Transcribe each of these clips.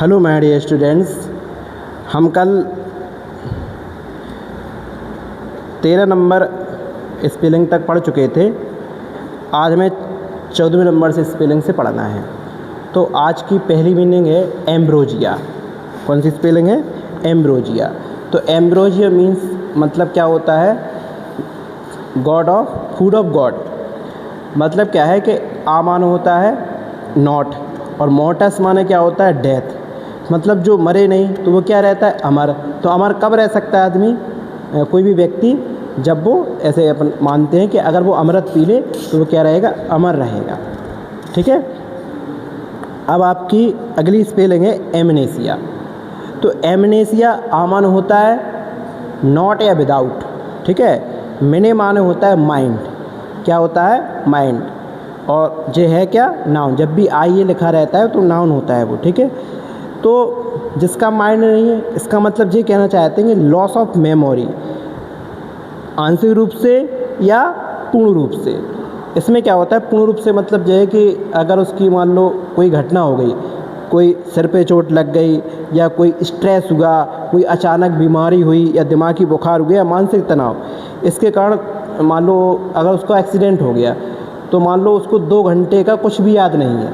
Hello my dear students, हम कल 13 number spelling तक पढ़ चुके थे। आज हमें 14वें नंबर से स्पेलिंग से पढ़ना है। तो आज की पहली मीनिंग है एम्ब्रोजिया। कौन सी स्पेलिंग है? एम्ब्रोजिया। तो एम्ब्रोजिया मीन्स मतलब क्या होता है? God of food of God. मतलब क्या है कि आ माने होता है नॉट और मोर्टस माने क्या होता है? डेथ। मतलब जो मरे नहीं तो वो क्या रहता है? अमर। तो अमर कब रह सकता है आदमी, कोई भी व्यक्ति? जब वो ऐसे अपन मानते हैं कि अगर वो अमृत पी ले तो वो क्या रहेगा? अमर रहेगा। ठीक है। अब आपकी अगली स्पेलिंग है एमनेसिया। तो एमनेसिया आ माने होता है नॉट या विदाउट। ठीक है। मिने माने होता है माइंड। क्या होता है? माइंड। और जे है क्या? नाउन। जब भी आई ये लिखा रहता है तो नाउन होता है वो। ठीक है। तो जिसका माइंड नहीं है, इसका मतलब ये कहना चाहते हैं कि लॉस ऑफ मेमोरी, आंशिक रूप से या पूर्ण रूप से। इसमें क्या होता है? पूर्ण रूप से मतलब यह है कि अगर उसकी मान लो कोई घटना हो गई, कोई सिर पे चोट लग गई या कोई स्ट्रेस हुआ, कोई अचानक बीमारी हुई या दिमागी बुखार हो गया या मानसिक तनाव, इसके कारण मान लो अगर उसका एक्सीडेंट हो गया तो मान लो उसको 2 घंटे का कुछ भी याद नहीं है।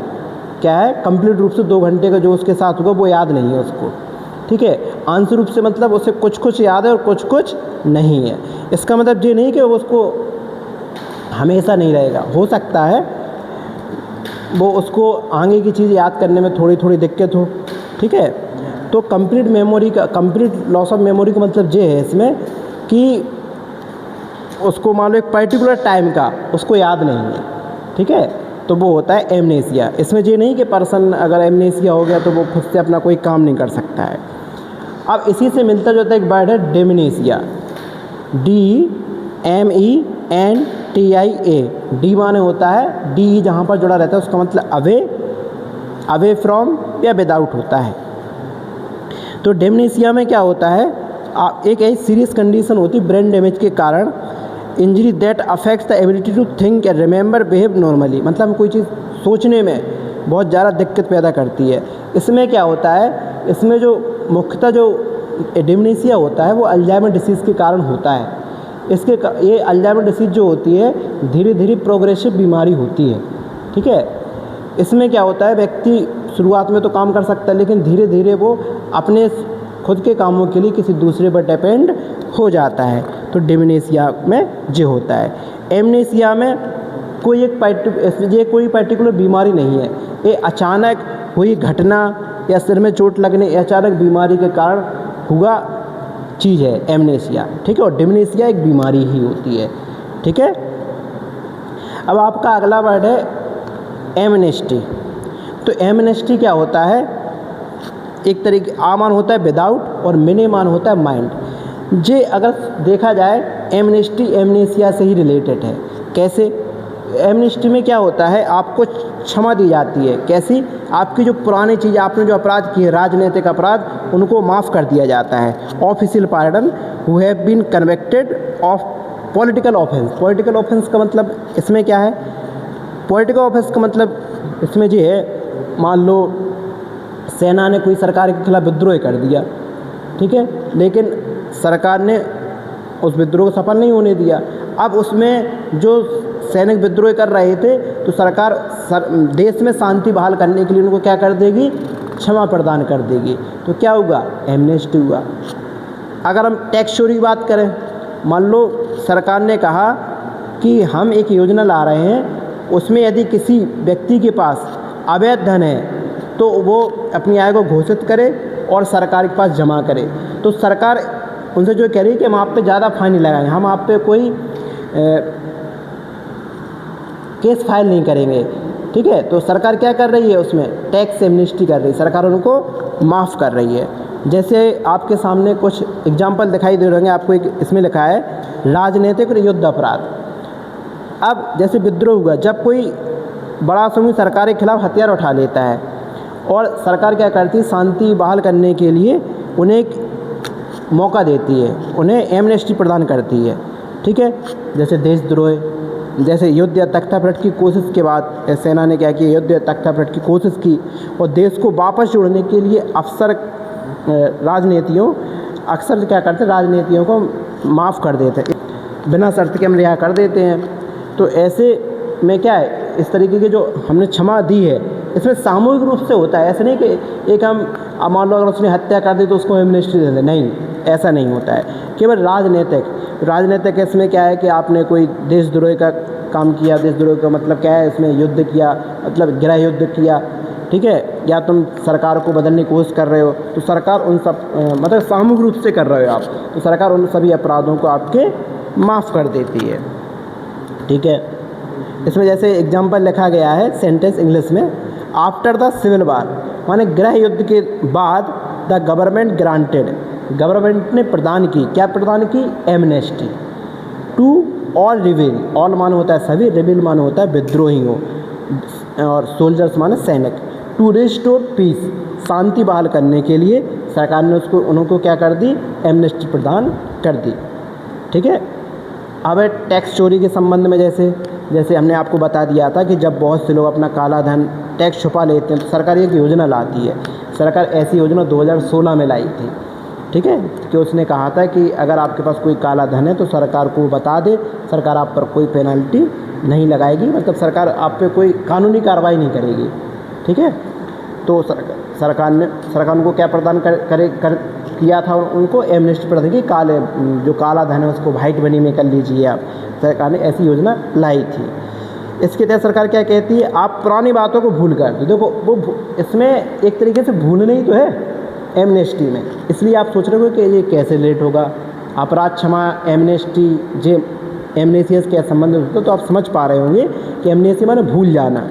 क्या है? कंप्लीट रूप से 2 घंटे का जो उसके साथ हुआ वो याद नहीं है उसको। ठीक है। आंशिक रूप से मतलब उसे कुछ कुछ याद है और कुछ कुछ नहीं है। इसका मतलब ये नहीं कि वो उसको हमेशा नहीं रहेगा। हो सकता है वो उसको आगे की चीज़ याद करने में थोड़ी थोड़ी दिक्कत हो। ठीक है। तो कंप्लीट मेमोरी का, कंप्लीट लॉस ऑफ मेमोरी का मतलब ये है इसमें कि उसको मान लो एक पर्टिकुलर टाइम का उसको याद नहीं है। ठीक है। तो वो होता है एमनेसिया। इसमें ये नहीं कि पर्सन अगर एमनेसिया हो गया तो वो खुद से अपना कोई काम नहीं कर सकता है। अब इसी से मिलता जुलता एक वर्ड है डेमनेसिया। DEMENTIA। डी माने होता है, डी जहाँ पर जुड़ा रहता है उसका मतलब अवे, अवे फ्रॉम या विदाउट होता है। तो डेमनेसिया में क्या होता है? एक ऐसी सीरियस कंडीशन होती है ब्रेन डैमेज के कारण, injury that affects the ability to think and remember behave normally. मतलब कोई चीज़ सोचने में बहुत ज़्यादा दिक्कत पैदा करती है। इसमें क्या होता है? इसमें जो मुख्यतः जो डेमनेसिया होता है वो अल्जाइमर डिसीज़ के कारण होता है। ये अल्जाइमर डिसीज़ जो होती है धीरे धीरे प्रोग्रेसिव बीमारी होती है। ठीक है। इसमें क्या होता है? व्यक्ति शुरुआत में तो काम कर सकता है लेकिन धीरे धीरे वो अपने खुद के कामों के लिए किसी दूसरे पर डिपेंड हो जाता है। तो डेमनेसिया में ये होता है। एमनेसिया में कोई पर्टिकुलर बीमारी नहीं है। ये अचानक हुई घटना या सिर में चोट लगने या अचानक बीमारी के कारण हुआ चीज़ है एमनेसिया। ठीक है। और डेमनेसिया एक बीमारी ही होती है। ठीक है। अब आपका अगला वर्ड है एमनेस्टी। तो एमनेस्टी क्या होता है? एक तरीके आ मान होता है विदाउट और मिने मान होता है माइंड। जे अगर देखा जाए एमनेस्टी एमनेसिया से ही रिलेटेड है। कैसे? एमनेस्टी में क्या होता है? आपको क्षमा दी जाती है। कैसी? आपकी जो पुरानी चीज़, आपने जो अपराध किए, राजनीतिक अपराध, उनको माफ़ कर दिया जाता है। Official pardon who have been convicted of political offence. Political offence का मतलब इसमें क्या है? पॉलिटिकल ऑफेंस का मतलब इसमें ये है, मान लो सेना ने कोई सरकार के खिलाफ विद्रोह कर दिया। ठीक है। लेकिन सरकार ने उस विद्रोह को सफल नहीं होने दिया। अब उसमें जो सैनिक विद्रोह कर रहे थे तो सरकार देश में शांति बहाल करने के लिए उनको क्या कर देगी? क्षमा प्रदान कर देगी। तो क्या हुआ? एमनेस्टी हुआ। अगर हम टैक्स चोरी की बात करें, मान लो सरकार ने कहा कि हम एक योजना ला रहे हैं, उसमें यदि किसी व्यक्ति के पास अवैध धन है तो वो अपनी आय को घोषित करे और सरकार के पास जमा करे। तो सरकार उनसे जो कह रही है कि हम आप पे ज़्यादा फाइन नहीं लगाएंगे, हम आप पे कोई केस फाइल नहीं करेंगे। ठीक है। तो सरकार क्या कर रही है? उसमें टैक्स एमनेस्टी कर रही है। सरकार उनको माफ़ कर रही है। जैसे आपके सामने कुछ एग्जाम्पल दिखाई दे रहे होंगे आपको। एक इसमें लिखा है राजनीतिक और युद्ध अपराध। अब जैसे विद्रोह हुआ, जब कोई बड़ा समूह सरकार के खिलाफ हथियार उठा लेता है और सरकार क्या करती है? शांति बहाल करने के लिए उन्हें एक मौका देती है, उन्हें एमनेस्टी प्रदान करती है। ठीक है। जैसे देशद्रोह, जैसे युद्ध या तख्तापलट की कोशिश के बाद सेना ने क्या किया, युद्ध या तख्तापलट की कोशिश की और देश को वापस जोड़ने के लिए अक्सर क्या करते, राजनीतियों को माफ़ कर देते, बिना शर्त के हम रिहा कर देते हैं। तो ऐसे में क्या है, इस तरीके की जो हमने क्षमा दी है इसमें सामूहिक रूप से होता है। ऐसा नहीं कि एक हम मान लो अगर उसने हत्या कर दी तो उसको एमनेस्टी दे दें, नहीं, ऐसा नहीं होता है। केवल राजनीतिक इसमें क्या है कि आपने कोई देशद्रोह का काम किया, देशद्रोह का मतलब क्या है, इसमें युद्ध किया, मतलब गृह युद्ध किया, ठीक है, या तुम सरकार को बदलने की कोशिश कर रहे हो तो सरकार उन सब मतलब सामूहिक रूप से कर रहे हो आप, तो सरकार उन सभी अपराधों को आपके माफ़ कर देती है, ठीक है। इसमें जैसे एग्जाम्पल लिखा गया है सेंटेंस इंग्लिश में, आफ्टर द सिविल वार, माने गृह युद्ध के बाद द गवर्नमेंट ग्रांटेड, गवर्नमेंट ने प्रदान की, क्या प्रदान की, amnesty to all rebel, all मान होता है सभी, रिबेल मान होता है विद्रोहियों, और सोल्जर्स माने सैनिक, टू रिस्टोर पीस, शांति बहाल करने के लिए सरकार ने उनको क्या कर दी, एमनेस्टी प्रदान कर दी, ठीक है। अब टैक्स चोरी के संबंध में जैसे हमने आपको बता दिया था कि जब बहुत से लोग अपना काला धन टैक्स छुपा लेते हैं तो सरकार एक योजना लाती है। सरकार ऐसी योजना 2016 में लाई थी, ठीक है, कि उसने कहा था कि अगर आपके पास कोई काला धन है तो सरकार को बता दे, सरकार आप पर कोई पेनल्टी नहीं लगाएगी, मतलब सरकार आप पे कोई कानूनी कार्रवाई नहीं करेगी, ठीक है। तो सरकार उनको क्या प्रदान किया था, उनको एमनेस्टी प्रदान की, जो काला धन है उसको वाइट मनी में कर लीजिए आप, सरकार ने ऐसी योजना लाई थी। इसके तहत सरकार क्या कहती है, आप पुरानी बातों को भूल कर, देखो वो इसमें एक तरीके से भूलना ही तो है एमनेस्टी में, इसलिए आप सोच रहे हो कि ये कैसे लेट होगा, अपराध क्षमा एमनेस्टी जे एमनेसिया से क्या संबंध होता है, तो आप समझ पा रहे होंगे कि एमनेसिया माने भूल जाना,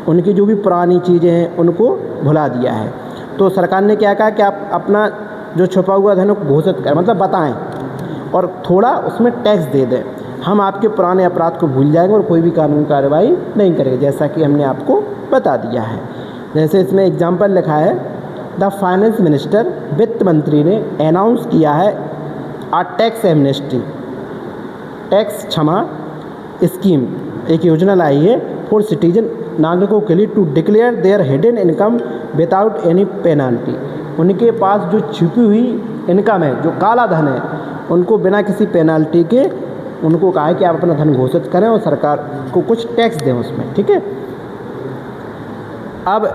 उनकी जो भी पुरानी चीज़ें हैं उनको भुला दिया है। तो सरकार ने क्या कहा कि आप अपना जो छुपा हुआ धन को घोषित करें, मतलब बताएं और थोड़ा उसमें टैक्स दे दें, हम आपके पुराने अपराध को भूल जाएंगे और कोई भी कानूनी कार्रवाई नहीं करेंगे, जैसा कि हमने आपको बता दिया है। जैसे इसमें एग्जाम्पल लिखा है, द फाइनेंस मिनिस्टर, वित्त मंत्री ने अनाउंस किया है आ टैक्स एमनेस्टी, टैक्स क्षमा स्कीम, एक योजना लाई है फॉर सिटीजन, नागरिकों के लिए, to declare their hidden income without any penalty, उनके पास जो छिपी हुई इनकम है, जो काला धन है, उनको बिना किसी पेनल्टी के उनको कहा है कि आप अपना धन घोषित करें और सरकार को कुछ टैक्स दें उसमें, ठीक है। अब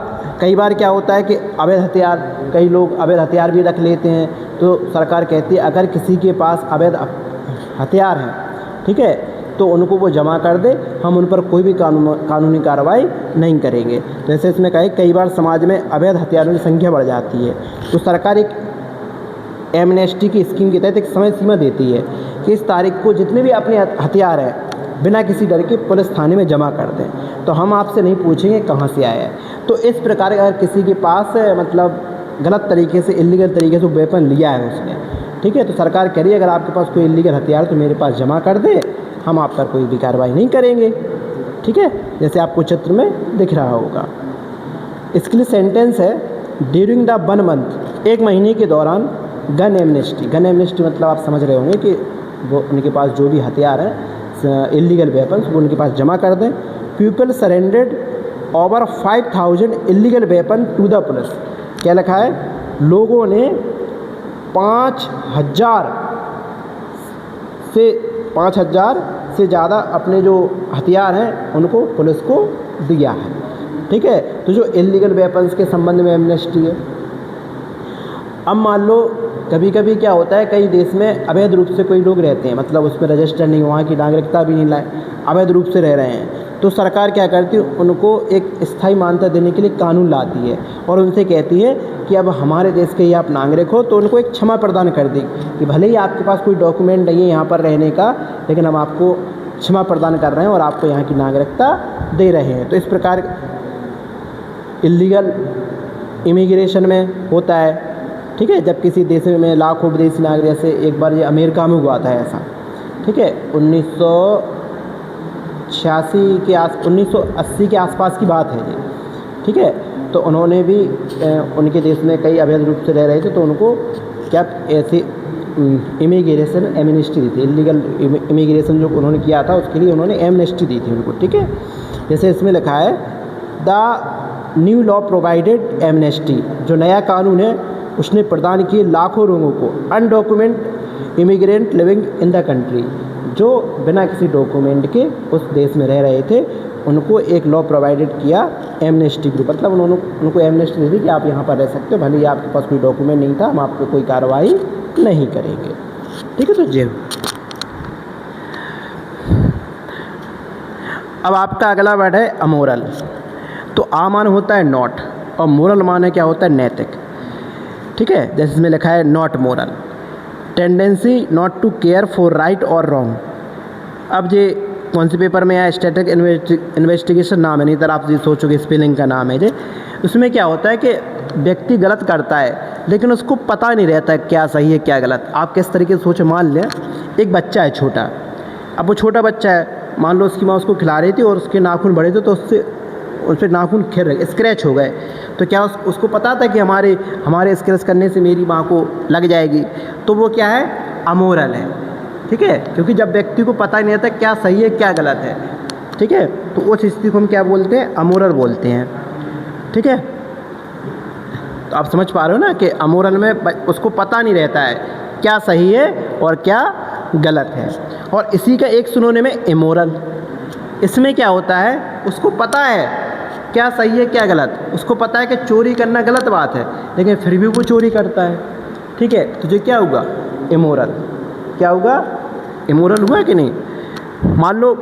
कई बार क्या होता है कि अवैध हथियार, कई लोग अवैध हथियार भी रख लेते हैं, तो सरकार कहती है अगर किसी के पास अवैध हथियार हैं, ठीक है, तो उनको वो जमा कर दे, हम उन पर कोई भी कानूनी कार्रवाई नहीं करेंगे। जैसे इसमें कहे कई बार समाज में अवैध हथियारों की संख्या बढ़ जाती है, तो सरकार एक एमनेस्टी की स्कीम के तहत एक समय सीमा देती है कि इस तारीख को जितने भी अपने हथियार हैं बिना किसी डर के पुलिस थाने में जमा कर दें, तो हम आपसे नहीं पूछेंगे कहाँ से आया है। तो इस प्रकार अगर किसी के पास मतलब गलत तरीके से, इलीगल तरीके से वेपन लिया है उसने, ठीक है, तो सरकार कह रही है अगर आपके पास कोई इलीगल हथियार तो मेरे पास जमा कर दे, हम आप पर कोई भी कार्रवाई नहीं करेंगे, ठीक है, जैसे आपको चित्र में दिख रहा होगा। इसके लिए सेंटेंस है, ड्यूरिंग द 1 मंथ, 1 महीने के दौरान गन एमनेस्टी मतलब आप समझ रहे होंगे कि वो उनके पास जो भी हथियार हैं इलीगल वेपन्स वो उनके पास जमा कर दें। People surrendered over 5000 illegal weapon to the police, क्या लिखा है, लोगों ने 5000 से ज़्यादा अपने जो हथियार हैं उनको पुलिस को दिया है, ठीक है। तो जो इलीगल वेपन्स के संबंध में एमनेस्टी है। अब मान लो कभी कभी क्या होता है, कई देश में अवैध रूप से कोई लोग रहते हैं, मतलब उसमें रजिस्टर नहीं, वहाँ की नागरिकता भी नहीं लाए, अवैध रूप से रह रहे हैं, तो सरकार क्या करती है, उनको एक स्थायी मान्यता देने के लिए कानून लाती है और उनसे कहती है कि अब हमारे देश के ही आप नागरिक हो, तो उनको एक क्षमा प्रदान कर दी कि भले ही आपके पास कोई डॉक्यूमेंट नहीं है यहाँ पर रहने का, लेकिन हम आपको क्षमा प्रदान कर रहे हैं और आपको यहाँ की नागरिकता दे रहे हैं। तो इस प्रकार इलीगल इमिग्रेशन में होता है, ठीक है, जब किसी देश में लाखों विदेशी नागरिक, जैसे एक बार ये अमेरिका में हुआ था ऐसा, ठीक है, 1980 के आसपास की बात है ये, ठीक है। तो उन्होंने भी उनके देश में कई अवैध रूप से रह रहे थे, तो उनको क्या ऐसे इमिग्रेशन एमनेस्टी दी थी, इलीगल इमिग्रेशन जो उन्होंने किया था उसके लिए उन्होंने एमनेस्टी दी थी उनको, ठीक है। जैसे इसमें लिखा है the new law provided amnesty, जो नया कानून है उसने प्रदान किए लाखों लोगों को undocumented immigrant living in the country, जो बिना किसी डॉक्यूमेंट के उस देश में रह रहे थे, उनको एक लॉ प्रोवाइडेड किया एमनेस्टी ग्रुप, मतलब उन्होंने उनको एमनेस्टी दे दी कि आप यहाँ पर रह सकते हो, भले ही आपके पास कोई डॉक्यूमेंट नहीं था, हम आप पे कोई कार्रवाई नहीं करेंगे, ठीक है। तो जे अब आपका अगला वर्ड है अमोरल। तो आ मान होता है नॉट और मोरल मान क्या होता है नैतिक, ठीक है। जैसे इसमें लिखा है not moral, tendency not to care for right or wrong. अब ये कौन से पेपर में आया, स्टैटिक इन्वेस्टिगेशन नाम है, नहीं तो आप ये सोचोगे स्पेलिंग का नाम है जे। उसमें क्या होता है कि व्यक्ति गलत करता है लेकिन उसको पता नहीं रहता है क्या सही है क्या गलत। आप किस तरीके से सोचो, मान लें एक बच्चा है छोटा, अब वो छोटा बच्चा है, मान लो उसकी माँ उसको खिला रही थी और उसके नाखून बड़े थे तो उस पर नाखून खिल रहे, स्क्रैच हो गए, तो क्या उसको पता था कि हमारे स्क्रैच करने से मेरी माँ को लग जाएगी, तो वो क्या है, अमोरल है, ठीक है। क्योंकि जब व्यक्ति को पता नहीं रहता क्या सही है क्या गलत है, ठीक है, तो उस स्थिति को हम क्या बोलते हैं, अमोरल बोलते हैं, ठीक है। तो आप समझ पा रहे हो ना कि अमोरल में उसको पता नहीं रहता है क्या सही है और क्या गलत है। और इसी का एक सिनोनिम में इमोरल, इसमें क्या होता है, उसको पता है क्या सही है क्या गलत, उसको पता है कि चोरी करना गलत बात है लेकिन फिर भी वो चोरी करता है, ठीक है। तो जो क्या होगा, इमोरल, क्या होगा, इमोरल हुआ कि नहीं। मान लो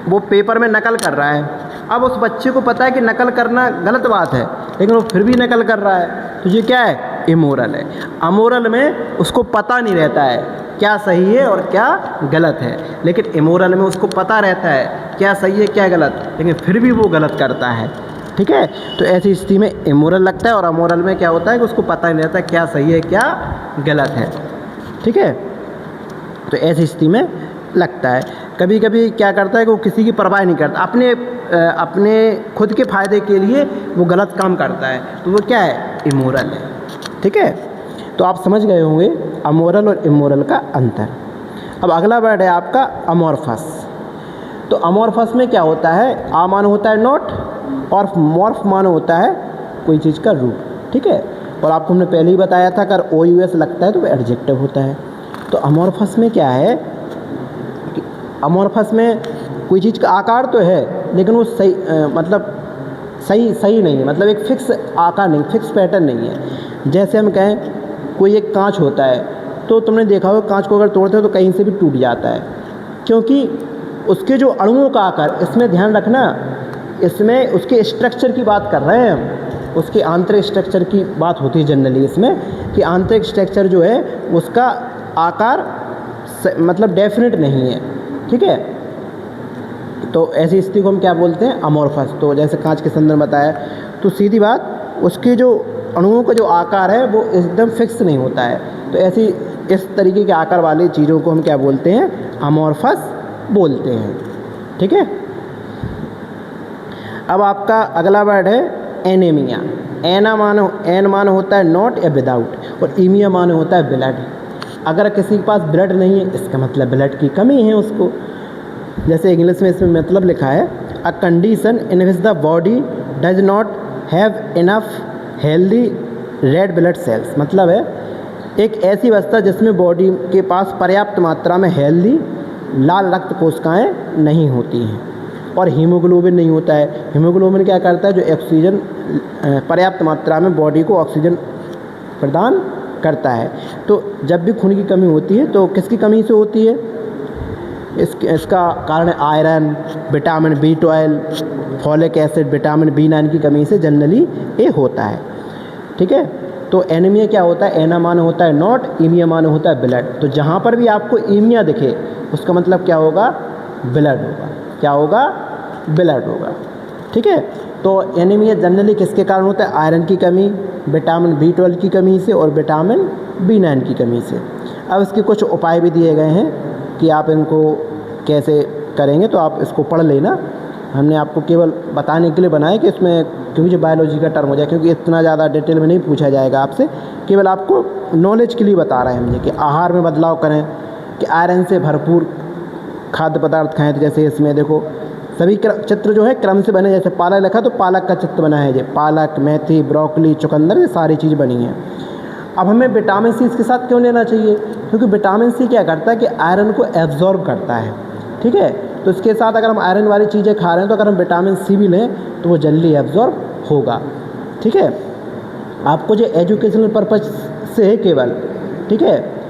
वो पेपर में नकल कर रहा है, अब उस बच्चे को पता है कि नकल करना गलत बात है लेकिन वो फिर भी नकल कर रहा है, तो ये क्या है, इमोरल है। अमोरल में उसको पता नहीं रहता है क्या सही है और क्या गलत है, लेकिन इमोरल में उसको पता रहता है क्या सही है क्या गलत, लेकिन फिर भी वो गलत करता है, ठीक है। तो ऐसी स्थिति में इमोरल लगता है। और अमोरल में क्या होता है कि उसको पता नहीं रहता क्या सही है क्या गलत है, ठीक है। तो ऐसी स्थिति में लगता है। कभी कभी क्या करता है कि वो किसी की परवाह नहीं करता, अपने खुद के फ़ायदे के लिए वो गलत काम करता है, तो वो क्या है, इमोरल है, ठीक है। तो आप समझ गए होंगे अमोरल और इमोरल का अंतर। अब अगला वर्ड है आपका अमॉर्फस। तो अमॉर्फस में क्या होता है, आ मान होता है नॉट और मॉर्फ मान होता है कोई चीज़ का रूप, ठीक है। और आपको हमने पहले ही बताया था अगर ओ यू एस लगता है तो वो एडजेक्टिव होता है। तो अमॉर्फस में क्या है कि अमॉर्फस में कोई चीज़ का आकार तो है लेकिन वो सही सही नहीं है, मतलब एक फिक्स आकार नहीं, फिक्स पैटर्न नहीं है। जैसे हम कहें कोई एक कांच होता है, तो तुमने देखा होगा कांच को अगर तोड़ते हो तो कहीं से भी टूट जाता है, क्योंकि उसके जो अणुओं का आकार, इसमें ध्यान रखना, इसमें उसके स्ट्रक्चर की बात कर रहे हैं हम, उसके आंतरिक स्ट्रक्चर की बात होती है जनरली इसमें, कि आंतरिक स्ट्रक्चर जो है उसका आकार मतलब डेफिनेट नहीं है, ठीक है। तो ऐसी स्थिति को हम क्या बोलते हैं, अमॉर्फस। तो जैसे कांच के संदर्भ में बताया, तो सीधी बात उसके जो अणुओं का जो आकार है वो एकदम फिक्स नहीं होता है। तो ऐसी इस तरीके के आकार वाली चीज़ों को हम क्या बोलते हैं, अमॉर्फस बोलते हैं, ठीक है। अब आपका अगला वर्ड है एनीमिया। एन मान होता है नॉट या विदाउट, और ईमिया मान होता है ब्लड। अगर किसी के पास ब्लड नहीं है इसका मतलब ब्लड की कमी है उसको। जैसे इंग्लिश में इसमें मतलब लिखा है a condition in which the body does not have enough healthy red blood cells, मतलब है एक ऐसी अवस्था जिसमें बॉडी के पास पर्याप्त मात्रा में हेल्दी लाल रक्त कोशिकाएँ नहीं होती हैं और हीमोग्लोबिन नहीं होता है। हीमोग्लोबिन क्या करता है, जो ऑक्सीजन पर्याप्त मात्रा में बॉडी को ऑक्सीजन प्रदान करता है। तो जब भी खून की कमी होती है तो किसकी कमी से होती है, इसका कारण है iron, vitamin B12, folic acid, vitamin B9 की कमी से जनरली ये होता है, ठीक है। तो एनीमिया क्या होता है, एना मान होता है नॉट, ईमिया मान होता है ब्लड। तो जहाँ पर भी आपको ईमिया दिखे उसका मतलब क्या होगा, ब्लड होगा, क्या होगा, ब्लड होगा, ठीक है। तो एनीमिया जनरली किसके कारण होता है, आयरन की कमी, विटामिन B12 की कमी से और विटामिन B9 की कमी से। अब इसके कुछ उपाय भी दिए गए हैं कि आप इनको कैसे करेंगे, तो आप इसको पढ़ लेना। हमने आपको केवल बताने के लिए बनाया कि इसमें क्योंकि जो बायोलॉजी का टर्म हो जाए, क्योंकि इतना ज़्यादा डिटेल में नहीं पूछा जाएगा आपसे, केवल आपको नॉलेज के लिए बता रहे हैं हम ये कि आहार में बदलाव करें, कि आयरन से भरपूर खाद्य पदार्थ खाएँ। तो जैसे इसमें देखो सभी चित्र जो है क्रम से बने, जैसे पालक लिखा तो पालक का चित्र बना है, ये पालक, मेथी, ब्रोकली, चुकंदर, ये सारी चीज़ बनी है। अब हमें विटामिन सी इसके साथ क्यों लेना चाहिए? क्योंकि विटामिन सी क्या करता है कि आयरन को एब्जॉर्ब करता है, ठीक है। तो इसके साथ अगर हम आयरन वाली चीज़ें खा रहे हैं तो अगर हम विटामिन सी भी लें तो वो जल्दी एब्जॉर्ब होगा, ठीक है। आपको जो एजुकेशनल पर्पज़ से है केवल, ठीक है,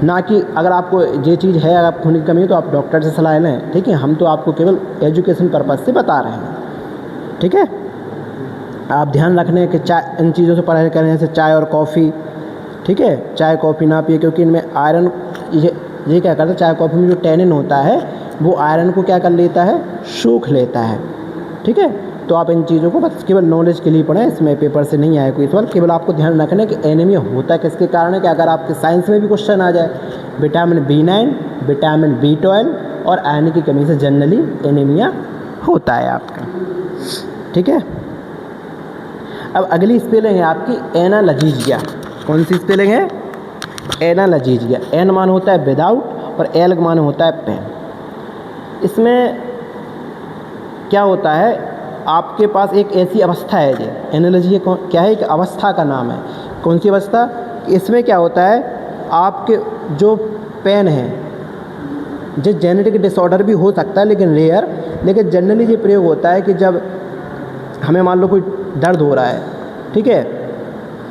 ना कि अगर आपको ये चीज़ है, अगर खून की कमी है तो आप डॉक्टर से सलाह लें, ठीक है। हम तो आपको केवल एजुकेशन पर्पज़ से बता रहे हैं, ठीक है। आप ध्यान रखने कि चाय, इन चीज़ों से परहेज़ करें, जैसे चाय और कॉफ़ी, ठीक है। चाय कॉफ़ी ना पिए क्योंकि इनमें आयरन, ये क्या करता है, चाय कॉफ़ी में जो टैनिन होता है वो आयरन को क्या कर लेता है, सोख लेता है, ठीक है। तो आप इन चीज़ों को बस केवल नॉलेज के लिए पढ़ें, इसमें पेपर से नहीं आए कोई सवाल। केवल आपको ध्यान रखना है कि एनीमिया होता किसके कारण है, कि अगर आपके साइंस में भी क्वेश्चन आ जाए, विटामिन B9, विटामिन B12 और आयरन की कमी से जनरली एनीमिया होता है आपका, ठीक है। अब अगली स्पेलिंग है आपकी एनालजीजिया। कौन सी स्पेलिंग है? एनालजीजिया। एन मान होता है विदाउट और एल मान होता है पेन। इसमें क्या होता है, आपके पास एक ऐसी अवस्था है, ये एनालजीजिया क्या है, एक अवस्था का नाम है। कौन सी अवस्था? इसमें क्या होता है, आपके जो पेन है, जो जेनेटिक डिसऑर्डर भी हो सकता है लेकिन रेयर, लेकिन जनरली ये प्रयोग होता है कि जब हमें मान लो कोई दर्द हो रहा है, ठीक है,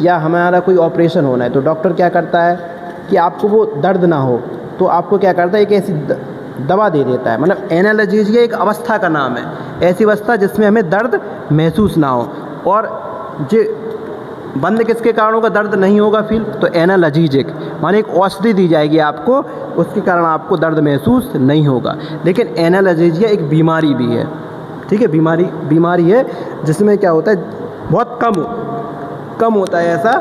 या हमारा कोई ऑपरेशन होना है, तो डॉक्टर क्या करता है कि आपको वो दर्द ना हो तो आपको क्या करता है, एक ऐसी दवा दे देता है। मतलब एनालजीजिया एक अवस्था का नाम है, ऐसी अवस्था जिसमें हमें दर्द महसूस ना हो। और जो बंद किसके कारण होगा, दर्द नहीं होगा फील, तो एनालजीजिक माने एक औषधि दी जाएगी आपको, उसके कारण आपको दर्द महसूस नहीं होगा। लेकिन एनालजीजिया एक बीमारी भी है, ठीक है, बीमारी है जिसमें क्या होता है, बहुत कम होता है ऐसा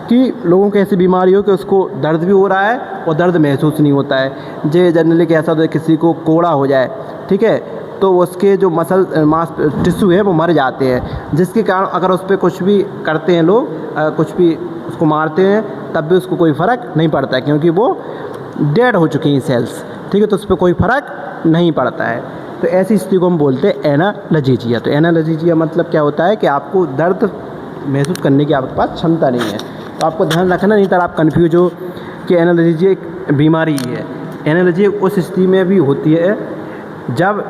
कि लोगों को ऐसी बीमारी हो कि उसको दर्द भी हो रहा है और दर्द महसूस नहीं होता है। जे जनरली कैसा होता है, किसी को कोड़ा हो जाए, ठीक है, तो उसके जो मांस टिश्यू है वो मर जाते हैं, जिसके कारण अगर उस पर कुछ भी करते हैं लोग, कुछ भी उसको मारते हैं, तब भी उसको कोई फ़र्क नहीं पड़ता है क्योंकि वो डेड हो चुकी हैं सेल्स, ठीक है, तो उस पर कोई फ़र्क नहीं पड़ता है। तो ऐसी स्थिति को हम बोलते हैं एनालजीजिया। तो एनालजीजिया मतलब क्या होता है कि आपको दर्द महसूस करने की आपके पास क्षमता नहीं है। तो आपको ध्यान रखना, नहीं तो आप कन्फ्यूज हो कि एनालजीजिया एक बीमारी है। एनालजीजिया उस स्थिति में भी होती है जब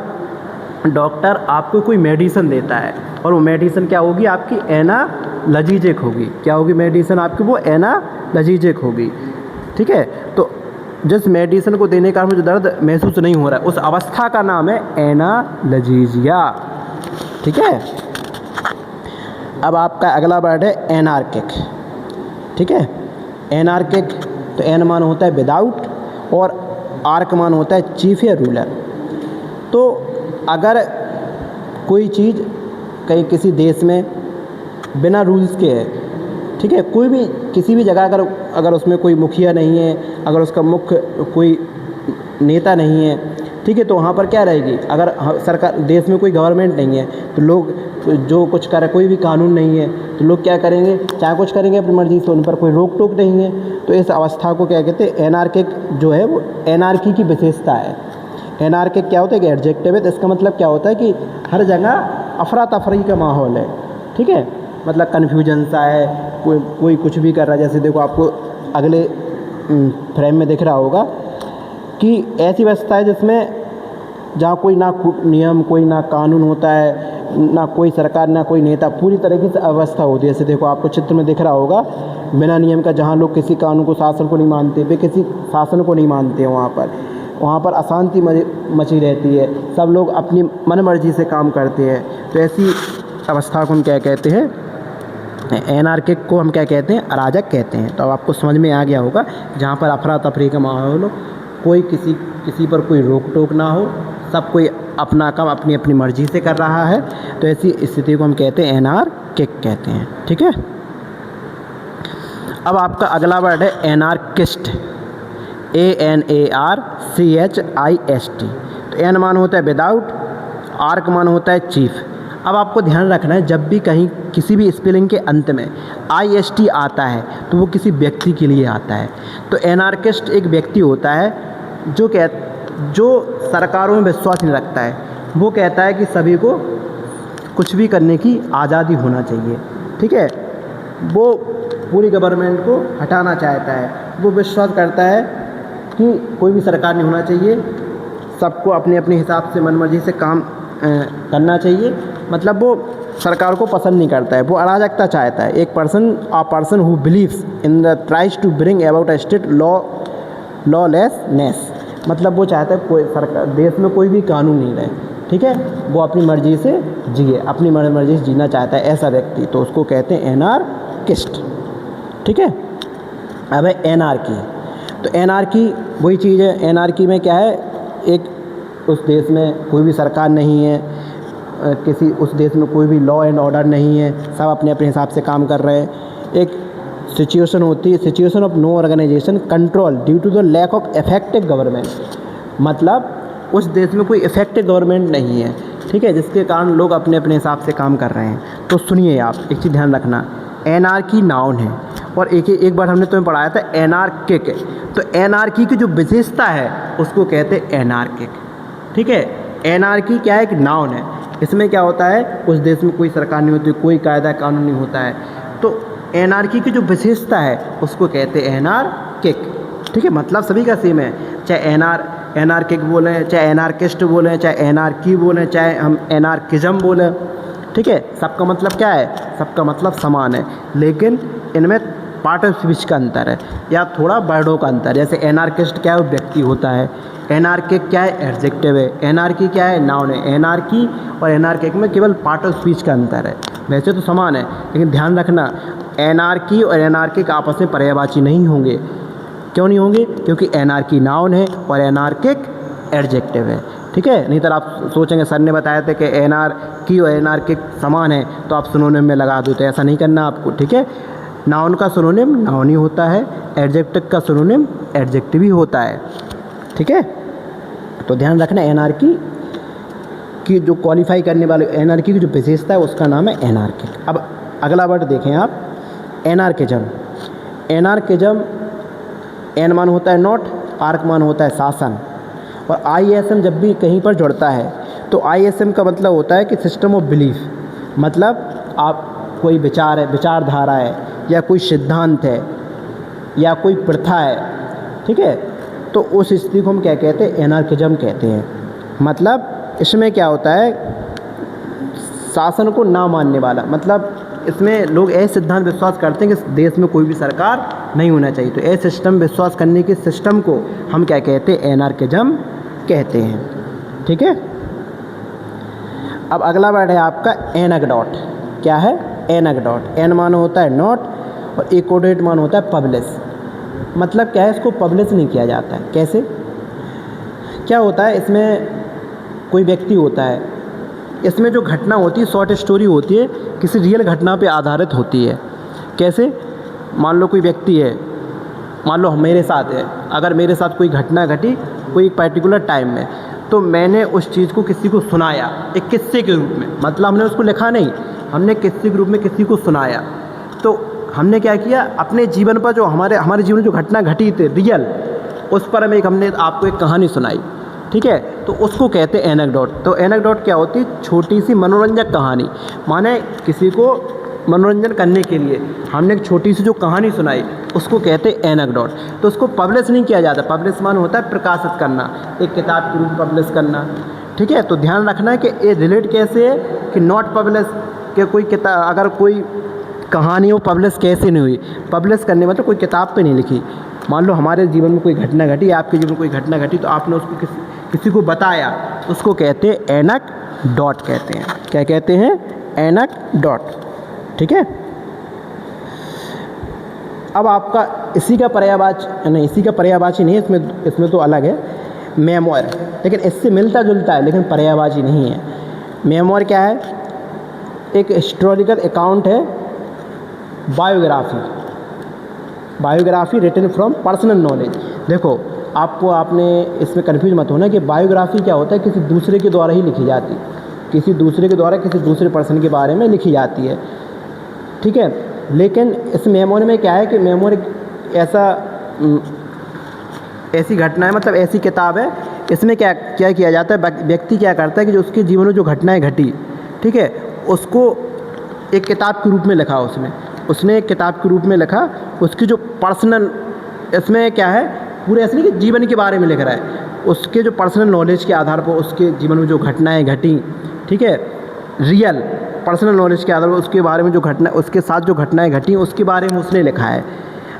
डॉक्टर आपको कोई मेडिसिन देता है और वो मेडिसिन क्या होगी, आपकी एनालजीजिक होगी। क्या होगी मेडिसिन आपकी? वो एनालजीजिक होगी, ठीक है। तो जिस मेडिसिन को देने का मुझे दर्द महसूस नहीं हो रहा है, उस अवस्था का नाम है एनालजीजिया, ठीक है। अब आपका अगला वर्ड है एनार्किक, ठीक है। एनार्किक, तो एन मान होता है विदाउट और आर्क मान होता है चीफ या रूलर। तो अगर कोई चीज़ कहीं किसी देश में बिना रूल्स के है, ठीक है, कोई भी किसी भी जगह अगर उसमें कोई मुखिया नहीं है, अगर उसका मुख्य कोई नेता नहीं है, ठीक है, तो वहाँ पर क्या रहेगी, अगर सरकार देश में कोई गवर्नमेंट नहीं है तो लोग जो कुछ करे, कोई भी कानून नहीं है तो लोग क्या करेंगे, चाहे कुछ करेंगे अपनी मर्ज़ी से, उन पर कोई रोक टोक नहीं है। तो इस अवस्था को क्या कहते हैं, एनार्किक जो है वो एनार्की की विशेषता है। एनार्किक क्या होता है कि एडजेक्टिव है, तो इसका मतलब क्या होता है कि हर जगह अफरा तफरी का माहौल है, ठीक है, मतलब कन्फ्यूजन सा है, कोई कुछ भी कर रहा है। जैसे देखो आपको अगले फ्रेम में दिख रहा होगा कि ऐसी व्यवस्था है जिसमें जहाँ कोई ना नियम, कोई ना कानून होता है, ना कोई सरकार, ना कोई नेता, पूरी तरीके से अवस्था होती है। जैसे देखो आपको चित्र में दिख रहा होगा बिना नियम का, जहाँ लोग किसी कानून को, शासन को नहीं मानते, वे किसी शासन को नहीं मानते हैं, वहाँ पर अशांति मची रहती है, सब लोग अपनी मन मर्जी से काम करते हैं। तो ऐसी अवस्था को हम क्या कहते हैं, एनार्किक को हम क्या कहते हैं, अराजक कहते हैं। तो अब आपको समझ में आ गया होगा, जहाँ पर अफरा तफरी का माहौल हो, कोई किसी पर कोई रोक टोक ना हो, सब कोई अपना काम अपनी अपनी मर्जी से कर रहा है, तो ऐसी स्थिति को हम कहते हैं एनार्किक कहते हैं, ठीक है। अब आपका अगला वर्ड है एनार्किस्ट, ANARCHIST। तो एन मान होता है विदाउट आर्क मान होता है चीफ। अब आपको ध्यान रखना है, जब भी कहीं किसी भी स्पेलिंग के अंत में IST आता है तो वो किसी व्यक्ति के लिए आता है। तो एनार्किस्ट एक व्यक्ति होता है जो सरकारों में विश्वास नहीं रखता है। वो कहता है कि सभी को कुछ भी करने की आज़ादी होना चाहिए, ठीक है। वो पूरी गवर्नमेंट को हटाना चाहता है। वो विश्वास करता है कि कोई भी सरकार नहीं होना चाहिए, सबको अपने अपने हिसाब से मनमर्जी से काम करना चाहिए। मतलब वो सरकार को पसंद नहीं करता है, वो अराजकता चाहता है। एक person who believes in the tries to bring about a state lawlessness, मतलब वो चाहता है कोई सरकार देश में कोई भी कानून नहीं रहे, ठीक है। वो अपनी मर्ज़ी से जिए, अपनी मर्ज़ी से जीना चाहता है ऐसा व्यक्ति, तो उसको कहते हैं एनार्किस्ट, ठीक है। अब है एनार्की। तो एनार्की वही चीज़ है। एनार्की में क्या है, एक उस देश में कोई भी सरकार नहीं है, किसी उस देश में कोई भी लॉ एंड ऑर्डर नहीं है, सब अपने अपने हिसाब से काम कर रहे हैं। एक सिचुएशन होती है, situation of no organisation control due to the lack of effective government, मतलब उस देश में कोई इफेक्टिव गवर्नमेंट नहीं है, ठीक है, जिसके कारण लोग अपने अपने हिसाब से काम कर रहे हैं। तो सुनिए आप, एक चीज़ ध्यान रखना, एनार्की नाउन है और एक बार हमने तुम्हें पढ़ाया था एनार्किक। तो एनार्की की जो विशेषता है उसको कहते हैं एनार्किक, ठीक है। एनार्की क्या है, एक नाउन है। इसमें क्या होता है, उस देश में कोई सरकार नहीं होती, कोई कायदा कानून नहीं होता है। तो एनार्की की जो विशेषता है उसको कहते हैं एनार्किक, ठीक है। मतलब सभी का सेम है, चाहे एनार्किक बोलें, चाहे एनार्किस्ट बोलें, चाहे एनार्की बोलें, चाहे हम एनार्किज्म बोलें, ठीक है। सबका मतलब क्या है, सबका मतलब समान है, लेकिन इनमें पार्ट ऑफ स्पीच का अंतर है या थोड़ा वर्डों का अंतर। जैसे एनार्किस्ट क्या है, वो व्यक्ति होता है, एनार्किक क्या है, एडजेक्टिव है, एनार्की क्या है, नाउन है। एनार्की और एनार्किक में केवल पार्ट ऑफ स्पीच का अंतर है, वैसे तो समान है, लेकिन ध्यान रखना एनार्की और एनार्किक आपस में पर्यायवाची नहीं होंगे। क्यों नहीं होंगे, क्योंकि एनार्की नाउन है और एनार्किक एडजेक्टिव है, ठीक है। नहीं तो आप सोचेंगे सर ने बताया था कि एनार्की और एनार्किक समान है तो आप सिनोनिम में लगा दो, तो ऐसा नहीं करना आपको, ठीक है। नाउन का सिनोनिम नाउन ही होता है, एडजेक्टिव का सिनोनिम एडजेक्टिव ही होता है, ठीक है। तो ध्यान रखना, एनार्की की जो क्वालिफाई करने वाले, एनार्की की जो विशेषता है उसका नाम है एनार्किक। अब अगला वर्ड देखें आप, एनार्किज्म। एनार्किज्म, एन मान होता है नॉट, आर्क मान होता है शासन, और ISM जब भी कहीं पर जुड़ता है तो ISM का मतलब होता है कि सिस्टम ऑफ बिलीफ, मतलब आप कोई विचार है, विचारधारा है, या कोई सिद्धांत है, या कोई प्रथा है, ठीक है। तो उस स्थिति को हम क्या कहते हैं, एनार्किज्म कहते हैं। मतलब इसमें क्या होता है, शासन को ना मानने वाला, मतलब इसमें लोग ऐसे सिद्धांत विश्वास करते हैं कि देश में कोई भी सरकार नहीं होना चाहिए। तो ऐसे सिस्टम विश्वास करने के सिस्टम को हम क्या कहते हैं, एनार्किज्म कहते हैं, ठीक है। अब अगला वर्ड है आपका एनेक्डोट। क्या है, एनेक्डोट। एन मान होता है नॉट और एकोडेट मान होता है पब्लिश। मतलब क्या है, इसको पब्लिश नहीं किया जाता है। कैसे, क्या होता है, इसमें कोई व्यक्ति होता है, इसमें जो घटना होती है शॉर्ट स्टोरी होती है, किसी रियल घटना पे आधारित होती है। कैसे, मान लो कोई व्यक्ति है, मान लो मेरे साथ है, अगर मेरे साथ कोई घटना घटी कोई एक पर्टिकुलर टाइम में, तो मैंने उस चीज़ को किसी को सुनाया एक किस्से के रूप में, मतलब हमने उसको लिखा नहीं, हमने किस्से के रूप में किसी को सुनाया। तो हमने क्या किया, अपने जीवन पर जो हमारे जीवन में जो घटना घटी थी रियल, उस पर हमने आपको एक कहानी सुनाई, ठीक है। तो उसको कहते हैं एनेक्डोट। तो एनेक्डोट क्या होती है, छोटी सी मनोरंजक कहानी, माने किसी को मनोरंजन करने के लिए हमने एक छोटी सी जो कहानी सुनाई उसको कहते हैं एनेक्डोट। तो उसको पब्लिश नहीं किया जाता। पब्लिश मान होता है प्रकाशित करना, एक किताब के रूप में पब्लिश करना, ठीक है। तो ध्यान रखना है कि ये रिलेट कैसे है कि नॉट पब्लिश के कोई किताब, अगर कोई कहानी हो पब्लिश कैसे नहीं हुई, पब्लिश करने मतलब कोई किताब पे नहीं लिखी। मान लो हमारे जीवन में कोई घटना घटी, आपके जीवन में कोई घटना घटी, तो आपने उसको किसी को बताया, उसको कहते हैं एनेक्डोट कहते हैं। क्या कहते हैं, एनेक्डोट, ठीक है। अब आपका इसी का पर्यायवाची नहीं, इसी का पर्यायवाची नहीं है, इसमें तो अलग है मेमोर, लेकिन इससे मिलता जुलता है लेकिन पर्यायवाची नहीं है। मेमोर क्या है, एक हिस्टोरिकल अकाउंट है, biography written from personal knowledge. देखो आपने इसमें कन्फ्यूज मत होना कि बायोग्राफी क्या होता है, किसी दूसरे के द्वारा ही लिखी जाती, किसी दूसरे के द्वारा किसी दूसरे पर्सन के बारे में लिखी जाती है, ठीक है। लेकिन इस मेमोरी में क्या है कि मेमोरी ऐसी घटना है, मतलब ऐसी किताब है, इसमें क्या क्या किया जाता है, व्यक्ति क्या करता है कि जो उसके जीवन में जो घटनाएं घटी, ठीक है, उसको एक किताब के रूप में लिखा उसने एक किताब के रूप में लिखा। उसकी जो पर्सनल, इसमें क्या है, पूरे ऐसे नहीं कि जीवन के बारे में लिख रहा है, उसके जो पर्सनल नॉलेज के आधार पर उसके जीवन में जो घटनाएं घटी, ठीक है, रियल पर्सनल नॉलेज के आधार पर उसके बारे में जो घटना, उसके साथ जो घटनाएं घटी उसके बारे में उसने लिखा है।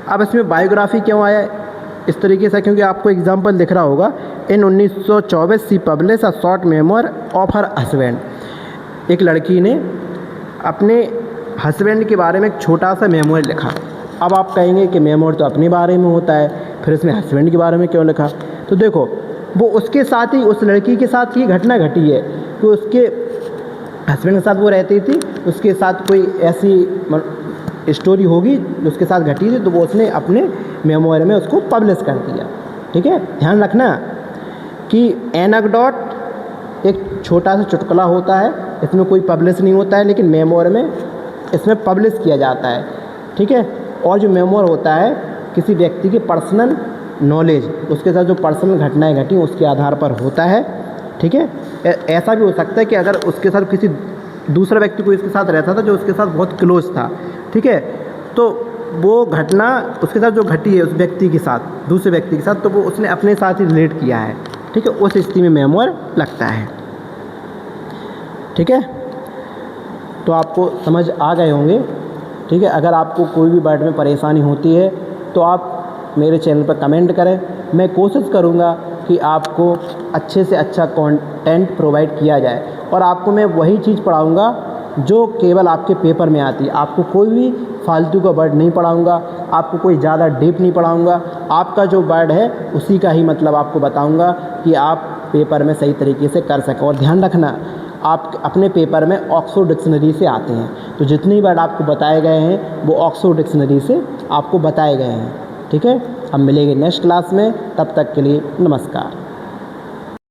अब इसमें बायोग्राफी क्यों आया इस तरीके से, क्योंकि आपको एग्जांपल दिख रहा होगा, in 1924 she publish a short memoir of her husband. एक लड़की ने अपने हस्बैंड के बारे में एक छोटा सा मेमोर लिखा। अब आप कहेंगे कि मेमोर तो अपने बारे में होता है, फिर इसमें हस्बैंड के बारे में क्यों लिखा? तो देखो, वो उसके साथ ही, उस लड़की के साथ ये घटना घटी है कि उसके हस्बैंड के साथ वो रहती थी, उसके साथ कोई ऐसी स्टोरी होगी उसके साथ घटी थी, तो वो उसने अपने मेमोरी में उसको पब्लिश कर दिया, ठीक है। ध्यान रखना कि एनेक्डोट एक छोटा सा चुटकुला होता है, इसमें कोई पब्लिश नहीं होता है, लेकिन मेमोरी में इसमें पब्लिश किया जाता है, ठीक है। और जो मेमोर होता है किसी व्यक्ति की पर्सनल नॉलेज, उसके साथ जो पर्सनल घटनाएं घटी उसके आधार पर होता है, ठीक है। ऐसा भी हो सकता है कि अगर उसके साथ किसी दूसरा व्यक्ति कोई इसके साथ रहता था जो उसके साथ बहुत क्लोज था, ठीक है, तो वो घटना उसके साथ जो घटी है उस व्यक्ति के साथ, दूसरे व्यक्ति के साथ, तो वो उसने अपने साथ ही रिलेट किया है, ठीक है, उस स्थिति में मेमोर लगता है, ठीक है। तो आपको समझ आ गए होंगे, ठीक है। अगर आपको कोई भी वर्ड में परेशानी होती है तो आप मेरे चैनल पर कमेंट करें, मैं कोशिश करूँगा कि आपको अच्छे से अच्छा कंटेंट प्रोवाइड किया जाए, और आपको मैं वही चीज़ पढ़ाऊँगा जो केवल आपके पेपर में आती है। आपको कोई भी फालतू का वर्ड नहीं पढ़ाऊँगा, आपको कोई ज़्यादा डीप नहीं पढ़ाऊँगा, आपका जो वर्ड है उसी का ही मतलब आपको बताऊँगा कि आप पेपर में सही तरीके से कर सकें। और ध्यान रखना, आप अपने पेपर में ऑक्सफोर्ड डिक्शनरी से आते हैं, तो जितने वर्ड आपको बताए गए हैं वो ऑक्सफोर्ड डिक्शनरी से आपको बताए गए हैं, ठीक है। अब मिलेंगे नेक्स्ट क्लास में, तब तक के लिए नमस्कार।